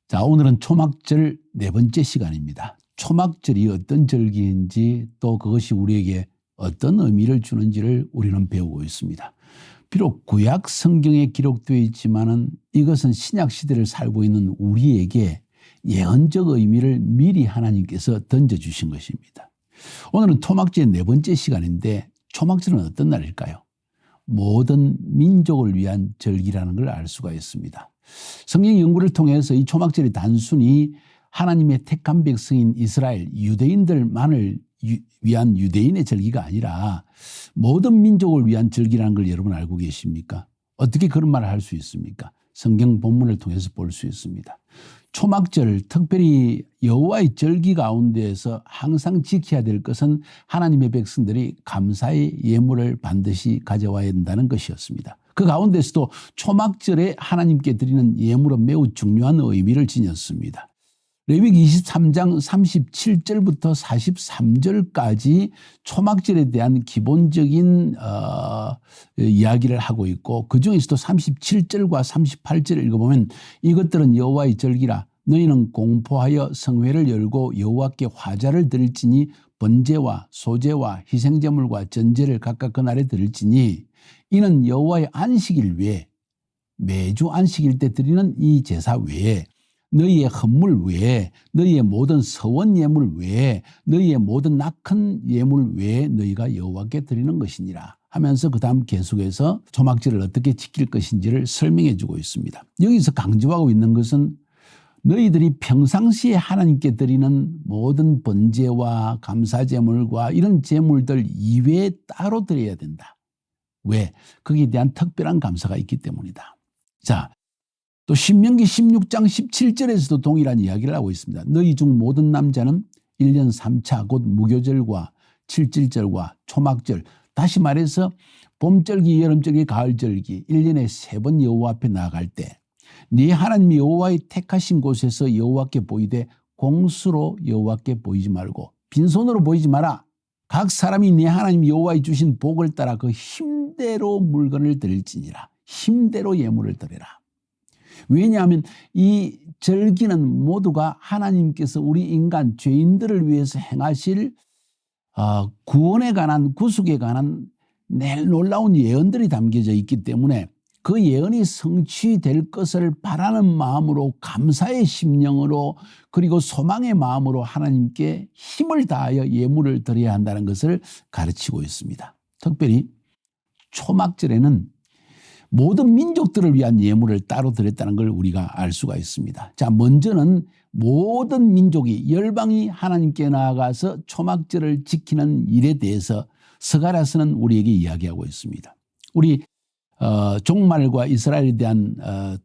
자, 오늘은 초막절 네 번째 시간입니다. 초막절이 어떤 절기인지 또 그것이 우리에게 어떤 의미를 주는지를 우리는 배우고 있습니다. 비록 구약 성경에 기록되어 있지만은 이것은 신약 시대를 살고 있는 우리에게 예언적 의미를 미리 하나님께서 던져주신 것입니다. 오늘은 초막절의 네 번째 시간인데 초막절은 어떤 날일까요? 모든 민족을 위한 절기라는 걸 알 수가 있습니다. 성경 연구를 통해서 이 초막절이 단순히 하나님의 택한 백성인 이스라엘 유대인들만을 위한 유대인의 절기가 아니라 모든 민족을 위한 절기라는 걸 여러분 알고 계십니까? 어떻게 그런 말을 할 수 있습니까? 성경 본문을 통해서 볼 수 있습니다. 초막절, 특별히 여호와의 절기 가운데에서 항상 지켜야 될 것은 하나님의 백성들이 감사의 예물을 반드시 가져와야 한다는 것이었습니다. 그 가운데서도 초막절에 하나님께 드리는 예물은 매우 중요한 의미를 지녔습니다. 레위기 23장 37절부터 43절까지 초막절에 대한 기본적인 이야기를 하고 있고 그중에서도 37절과 38절을 읽어보면 이것들은 여호와의 절기라 너희는 공포하여 성회를 열고 여호와께 화자를 드릴지니 번제와 소제와 희생제물과 전제를 각각 그날에 드릴지니 이는 여호와의 안식일 외에 매주 안식일 때 드리는 이 제사 외에 너희의 헌물 외에 너희의 모든 서원 예물 외에 너희의 모든 낙헌 예물 외에 너희가 여호와께 드리는 것이니라 하면서 그 다음 계속해서 초막절을 어떻게 지킬 것인지를 설명해 주고 있습니다. 여기서 강조하고 있는 것은 너희들이 평상시에 하나님께 드리는 모든 번제와 감사제물과 이런 제물들 이외에 따로 드려야 된다. 왜? 거기에 대한 특별한 감사가 있기 때문이다. 자, 또 신명기 16장 17절에서도 동일한 이야기를 하고 있습니다. 너희 중 모든 남자는 1년 3차 곧 무교절과 칠칠절과 초막절, 다시 말해서 봄절기, 여름절기, 가을절기 1년에 3번 여호와 앞에 나아갈 때 네 하나님 여호와의 택하신 곳에서 여호와께 보이되 공수로 여호와께 보이지 말고 빈손으로 보이지 마라. 각 사람이 네 하나님 여호와의 주신 복을 따라 그 힘대로 물건을 드릴지니라. 힘대로 예물을 드려라. 왜냐하면 이 절기는 모두가 하나님께서 우리 인간 죄인들을 위해서 행하실 구원에 관한 구속에 관한 놀라운 예언들이 담겨져 있기 때문에 그 예언이 성취될 것을 바라는 마음으로 감사의 심령으로 그리고 소망의 마음으로 하나님께 힘을 다하여 예물을 드려야 한다는 것을 가르치고 있습니다. 특별히 초막절에는 모든 민족들을 위한 예물을 따로 드렸다는 걸 우리가 알 수가 있습니다. 자, 먼저는 모든 민족이 열방이 하나님께 나아가서 초막절을 지키는 일에 대해서 스가랴서는 우리에게 이야기하고 있습니다. 우리 종말과 이스라엘에 대한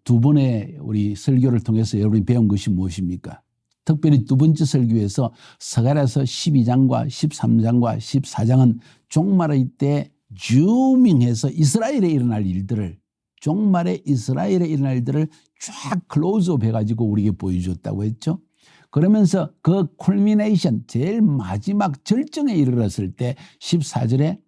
두 번의 우리 설교를 통해서 여러분이 배운 것이 무엇입니까? 특별히 두 번째 설교에서 스가랴서 12장과 13장과 14장은 종말의 때 즈밍해서 이스라엘에 일어날 일들을 종말에 이스라엘에 일어날 일들을 쫙 클로즈업 해가지고 우리에게 보여줬다고 했죠. 그러면서 그 쿨미네이션 제일 마지막 절정에 이르렀을 때 14절에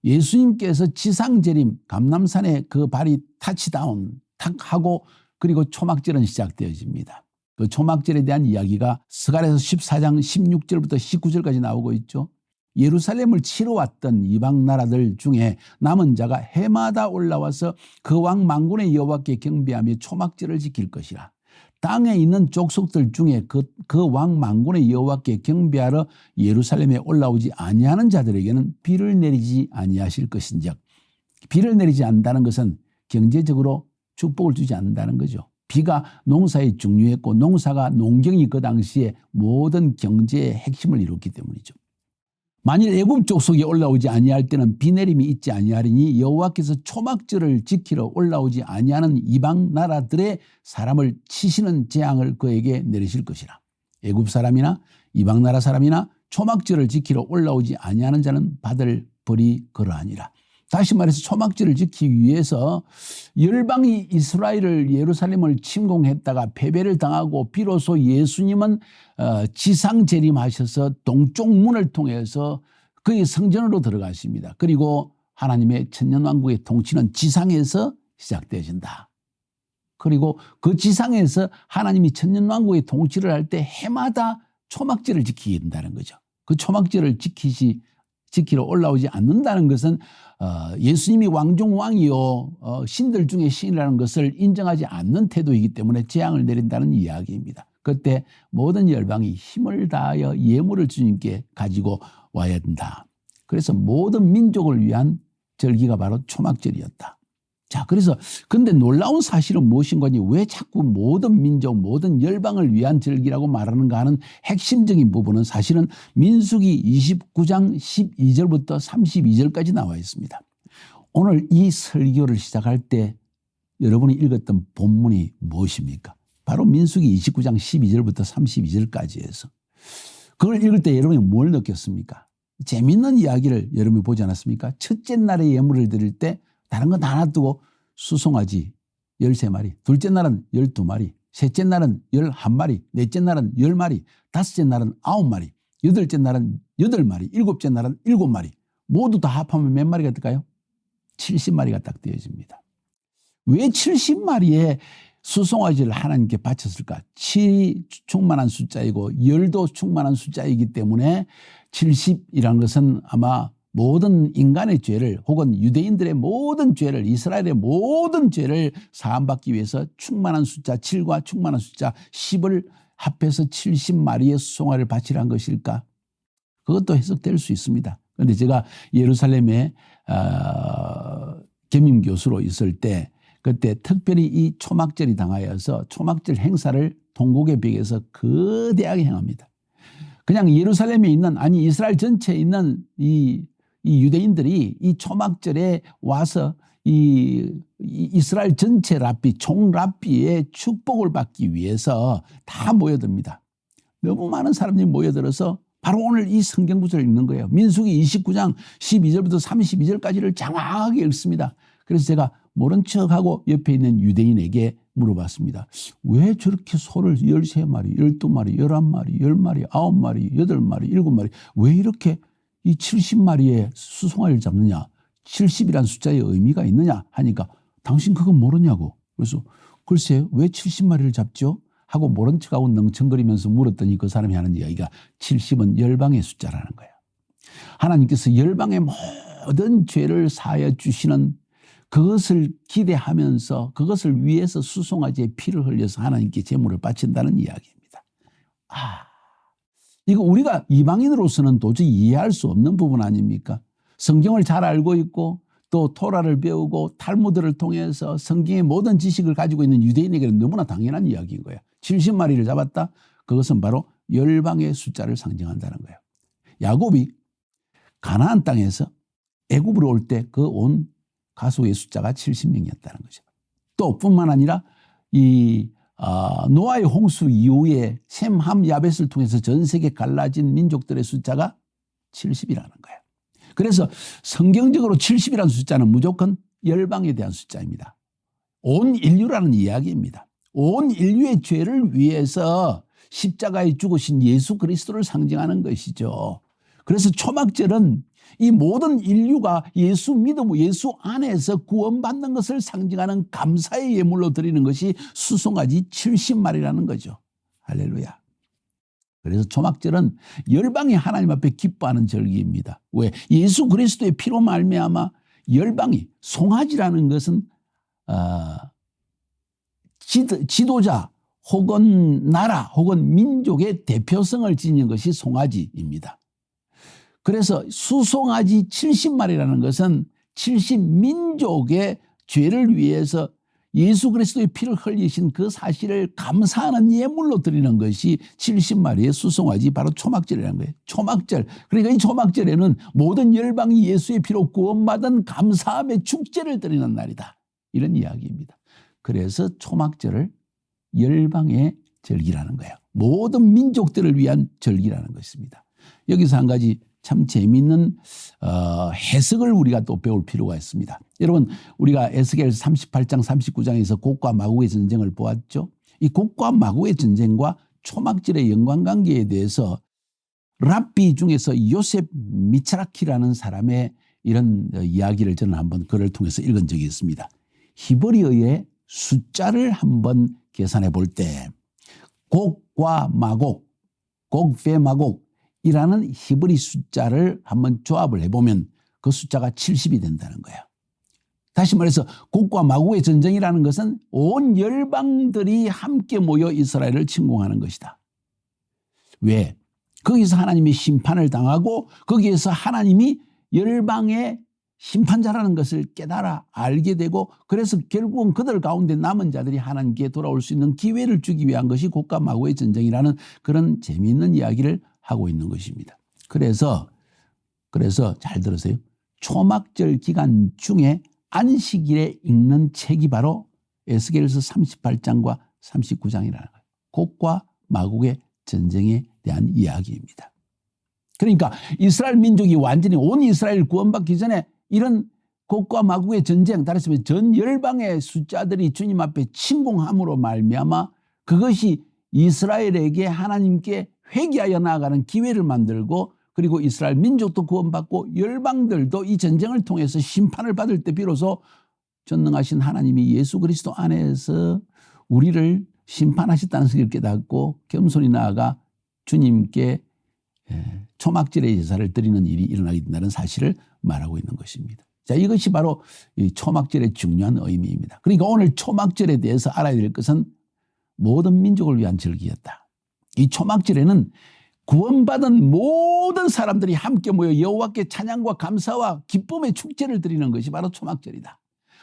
예수님께서 지상재림 감람산에 그 발이 타치다운 탁 하고 그리고 초막절은 시작되어집니다. 그 초막절에 대한 이야기가 스가랴서 14장 16절부터 19절까지 나오고 있죠. 예루살렘을 치러 왔던 이방 나라들 중에 남은 자가 해마다 올라와서 그 왕 만군의 여호와께 경배하며 초막절을 지킬 것이라. 땅에 있는 족속들 중에 그 왕 만군의 여호와께 경배하러 예루살렘에 올라오지 아니하는 자들에게는 비를 내리지 아니하실 것인즉 비를 내리지 않는다는 것은 경제적으로 축복을 주지 않는다는 거죠. 비가 농사에 중요했고 농사가 농경이 그 당시에 모든 경제의 핵심을 이뤘기 때문이죠. 만일 애굽 족속이 올라오지 아니할 때는 비 내림이 있지 아니하리니 여호와께서 초막절을 지키러 올라오지 아니하는 이방 나라들의 사람을 치시는 재앙을 그에게 내리실 것이라. 애굽 사람이나 이방 나라 사람이나 초막절을 지키러 올라오지 아니하는 자는 받을 벌이 그러하니라. 다시 말해서 초막절을 지키기 위해서 열방이 이스라엘을 예루살렘을 침공했다가 패배를 당하고 비로소 예수님은 지상 재림하셔서 동쪽 문을 통해서 그의 성전으로 들어가십니다. 그리고 하나님의 천년왕국의 통치는 지상에서 시작되어진다. 그리고 그 지상에서 하나님이 천년왕국의 통치를 할 때 해마다 초막절을 지키게 된다는 거죠. 그 초막절을 지키러 올라오지 않는다는 것은 예수님이 왕중왕이요 신들 중에 신이라는 것을 인정하지 않는 태도이기 때문에 재앙을 내린다는 이야기입니다. 그때 모든 열방이 힘을 다하여 예물을 주님께 가지고 와야 된다. 그래서 모든 민족을 위한 절기가 바로 초막절이었다. 자, 그래서 근데 놀라운 사실은 무엇인가니 왜 자꾸 모든 민족, 모든 열방을 위한 절기라고 말하는가 하는 핵심적인 부분은 사실은 민수기 29장 12절부터 32절까지 나와 있습니다. 오늘 이 설교를 시작할 때 여러분이 읽었던 본문이 무엇입니까? 바로 민수기 29장 12절부터 32절까지 해서 그걸 읽을 때 여러분이 뭘 느꼈습니까? 재밌는 이야기를 여러분이 보지 않았습니까? 첫째 날에 예물을 드릴 때 다른 건 다 놔두고 수송아지 13마리, 둘째 날은 12마리, 셋째 날은 11마리, 넷째 날은 10마리, 다섯째 날은 9마리, 여덟째 날은 8마리, 일곱째 날은 7마리. 모두 다 합하면 몇 마리가 될까요? 70마리가 딱 되어집니다. 왜 70마리의 수송아지를 하나님께 바쳤을까? 7이 충만한 숫자이고 열도 충만한 숫자이기 때문에 70이라는 것은 아마 모든 인간의 죄를 혹은 유대인들의 모든 죄를 이스라엘의 모든 죄를 사함받기 위해서 충만한 숫자 7과 충만한 숫자 10을 합해서 70마리의 수송아지를 바치라는 것일까? 그것도 해석될 수 있습니다. 그런데 제가 예루살렘에 겸임 교수로 있을 때 그때 특별히 이 초막절이 당하여서 초막절 행사를 동국의 벽에서 거대하게 행합니다. 그냥 예루살렘에 있는 아니 이스라엘 전체에 있는 이 유대인들이 이 초막절에 와서 이 이스라엘 전체 랍비 총 랍비의 축복을 받기 위해서 다 모여듭니다. 너무 많은 사람들이 모여들어서 바로 오늘 이 성경 구절을 읽는 거예요. 민수기 29장 12절부터 32절까지를 장황하게 읽습니다. 그래서 제가 모른 척하고 옆에 있는 유대인에게 물어봤습니다. 왜 저렇게 소를 13마리, 12마리, 11마리, 10마리, 9마리, 8마리, 7마리 왜 이렇게 이 70마리의 수송아지를 잡느냐? 70이라는 숫자의 의미가 있느냐? 하니까 당신 그거 모르냐고. 그래서 글쎄요. 왜 70마리를 잡죠? 하고 모른 척하고 멍청거리면서 물었더니 그 사람이 하는 이야기가 70은 열방의 숫자라는 거예요. 하나님께서 열방의 모든 죄를 사하여 주시는 그것을 기대하면서 그것을 위해서 수송아지의 피를 흘려서 하나님께 제물을 바친다는 이야기입니다. 이거 우리가 이방인으로서는 도저히 이해할 수 없는 부분 아닙니까? 성경을 잘 알고 있고 또 토라를 배우고 탈무드를 통해서 성경의 모든 지식을 가지고 있는 유대인에게는 너무나 당연한 이야기인 거예요. 70마리를 잡았다? 그것은 바로 열방의 숫자를 상징한다는 거예요. 야곱이 가나안 땅에서 애굽으로 올 때 그 온 가수의 숫자가 70명이었다는 거죠. 또 뿐만 아니라 노아의 홍수 이후에 셈, 함, 야벳을 통해서 전 세계 갈라진 민족들의 숫자가 70이라는 거예요. 그래서 성경적으로 70이라는 숫자는 무조건 열방에 대한 숫자입니다. 온 인류라는 이야기입니다. 온 인류의 죄를 위해서 십자가에 죽으신 예수 그리스도를 상징하는 것이죠. 그래서 초막절은 이 모든 인류가 예수 믿음, 예수 안에서 구원받는 것을 상징하는 감사의 예물로 드리는 것이 수송아지 70마리라는 거죠. 할렐루야. 그래서 초막절은 열방이 하나님 앞에 기뻐하는 절기입니다. 왜? 예수 그리스도의 피로 말미암아 열방이, 송아지라는 것은 지도자 혹은 나라 혹은 민족의 대표성을 지닌 것이 송아지입니다. 그래서 수송아지 70마리라는 것은 70민족의 죄를 위해서 예수 그리스도의 피를 흘리신 그 사실을 감사하는 예물로 드리는 것이 70마리의 수송아지 바로 초막절이라는 거예요. 초막절. 그러니까 이 초막절에는 모든 열방이 예수의 피로 구원받은 감사함의 축제를 드리는 날이다. 이런 이야기입니다. 그래서 초막절을 열방의 절기라는 거예요. 모든 민족들을 위한 절기라는 것입니다. 여기서 한 가지 참 재미있는 해석을 우리가 또 배울 필요가 있습니다. 여러분 우리가 에스겔 38장 39장에서 곡과 마곡의 전쟁을 보았죠. 이 곡과 마곡의 전쟁과 초막절의 연관관계에 대해서 랍비 중에서 요셉 미차라키라는 사람의 이런 이야기를 저는 한번 글을 통해서 읽은 적이 있습니다. 히브리어의 숫자를 한번 계산해 볼 때 곡과 마곡, 곡페마곡이라는 히브리 숫자를 한번 조합을 해보면 그 숫자가 70이 된다는 거예요. 다시 말해서 곡과 마곡의 전쟁이라는 것은 온 열방들이 함께 모여 이스라엘을 침공하는 것이다. 왜? 거기서 하나님이 심판을 당하고 거기에서 하나님이 열방의 심판자라는 것을 깨달아 알게 되고 그래서 결국은 그들 가운데 남은 자들이 하나님께 돌아올 수 있는 기회를 주기 위한 것이 곡과 마곡의 전쟁이라는 그런 재미있는 이야기를 하고 있는 것입니다. 그래서 잘 들으세요. 초막절 기간 중에 안식일에 읽는 책이 바로 에스겔서 38장과 39장이라는 거예요. 곡과 마곡의 전쟁에 대한 이야기입니다. 그러니까 이스라엘 민족이 완전히 온 이스라엘 구원받기 전에 이런 곡과 마곡의 전쟁, 다시 말해서 전 열방의 숫자들이 주님 앞에 침공함으로 말미암아 그것이 이스라엘에게 하나님께 회개하여 나아가는 기회를 만들고 그리고 이스라엘 민족도 구원받고 열방들도 이 전쟁을 통해서 심판을 받을 때 비로소 전능하신 하나님이 예수 그리스도 안에서 우리를 심판하셨다는 것을 깨닫고 겸손히 나아가 주님께 초막절의 제사를 드리는 일이 일어나게 된다는 사실을 말하고 있는 것입니다. 자, 이것이 바로 이 초막절의 중요한 의미입니다. 그러니까 오늘 초막절에 대해서 알아야 될 것은 모든 민족을 위한 절기였다. 이 초막절에는 구원받은 모든 사람들이 함께 모여 여호와께 찬양과 감사와 기쁨의 축제를 드리는 것이 바로 초막절이다.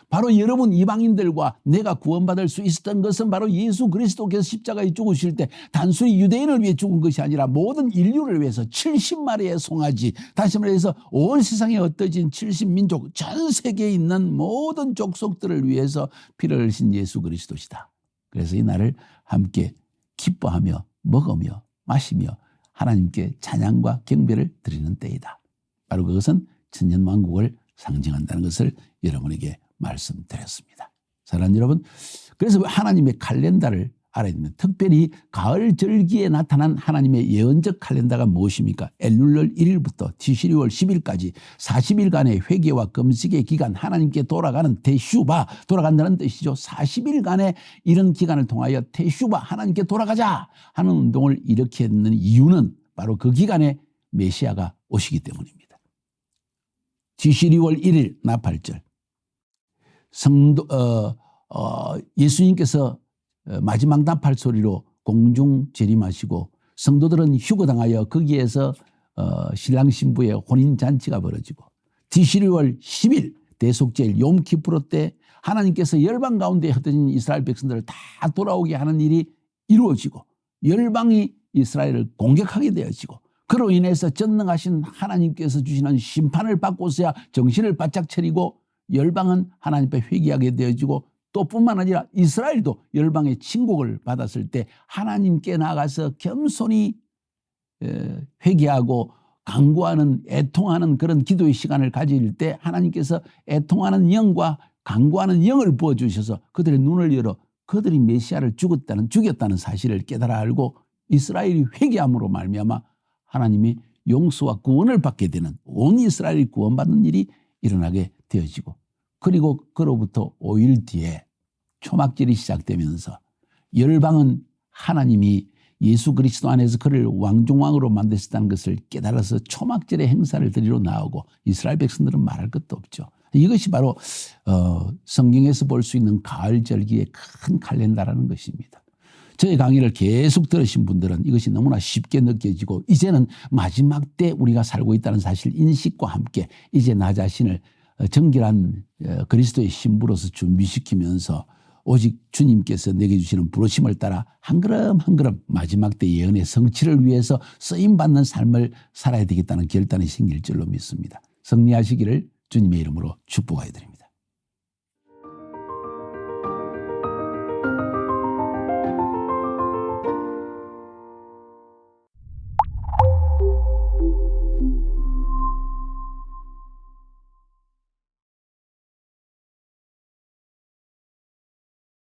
바로 여러분 이방인들과 내가 구원받을 수 있었던 것은 바로 예수 그리스도께서 십자가에 죽으실 때 단순히 유대인을 위해 죽은 것이 아니라 모든 인류를 위해서 70마리의 송아지, 다시 말해서 온 세상에 흩어진 70민족, 전 세계에 있는 모든 족속들을 위해서 피를 흘리신 예수 그리스도시다. 그래서 이 날을 함께 기뻐하며 먹으며 마시며 하나님께 찬양과 경배를 드리는 때이다. 바로 그것은 천년왕국을 상징한다는 것을 여러분에게 말씀드렸습니다. 사랑하는 여러분, 그래서 하나님의 칼렌다를 알아야 됩니다. 특별히 가을 절기에 나타난 하나님의 예언적 칼렌다가 무엇입니까? 엘룰월 1일부터 티시리월 10일까지 40일간의 회개와 금식의 기간, 하나님께 돌아가는 테슈바, 돌아간다는 뜻이죠. 40일간의 이런 기간을 통하여 테슈바, 하나님께 돌아가자 하는 운동을 일으켰는 이유는 바로 그 기간에 메시아가 오시기 때문입니다. 티시리월 1일 나팔절, 예수님께서 마지막 나팔 소리로 공중 재림하시고 성도들은 휴거당하여 거기에서 신랑 신부의 혼인잔치가 벌어지고 티시리월 10일 대속제일 욤키프로 때 하나님께서 열방 가운데 흩어진 이스라엘 백성들을 다 돌아오게 하는 일이 이루어지고 열방이 이스라엘을 공격하게 되어지고 그로 인해서 전능하신 하나님께서 주시는 심판을 받고서야 정신을 바짝 차리고 열방은 하나님 앞에 회개하게 되어지고 또 뿐만 아니라 이스라엘도 열방의 침공을 받았을 때 하나님께 나가서 겸손히 회개하고 간구하는 애통하는 그런 기도의 시간을 가질 때 하나님께서 애통하는 영과 간구하는 영을 부어주셔서 그들의 눈을 열어 그들이 메시아를 죽였다는 사실을 깨달아 알고 이스라엘이 회개함으로 말미암아 하나님이 용서와 구원을 받게 되는 온 이스라엘이 구원받는 일이 일어나게 되어지고 그리고 그로부터 5일 뒤에 초막절이 시작되면서 열방은 하나님이 예수 그리스도 안에서 그를 왕중왕으로 만드셨다는 것을 깨달아서 초막절의 행사를 드리러 나오고 이스라엘 백성들은 말할 것도 없죠. 이것이 바로 성경에서 볼 수 있는 가을 절기의 큰 칼렌다라는 것입니다. 저희 강의를 계속 들으신 분들은 이것이 너무나 쉽게 느껴지고 이제는 마지막 때 우리가 살고 있다는 사실 인식과 함께 이제 나 자신을 정결한 그리스도의 신부로서 준비시키면서 오직 주님께서 내게 주시는 부르심을 따라 한 걸음 한 걸음 마지막 때 예언의 성취를 위해서 쓰임받는 삶을 살아야 되겠다는 결단이 생길 줄로 믿습니다. 승리하시기를 주님의 이름으로 축복하여 드립니다.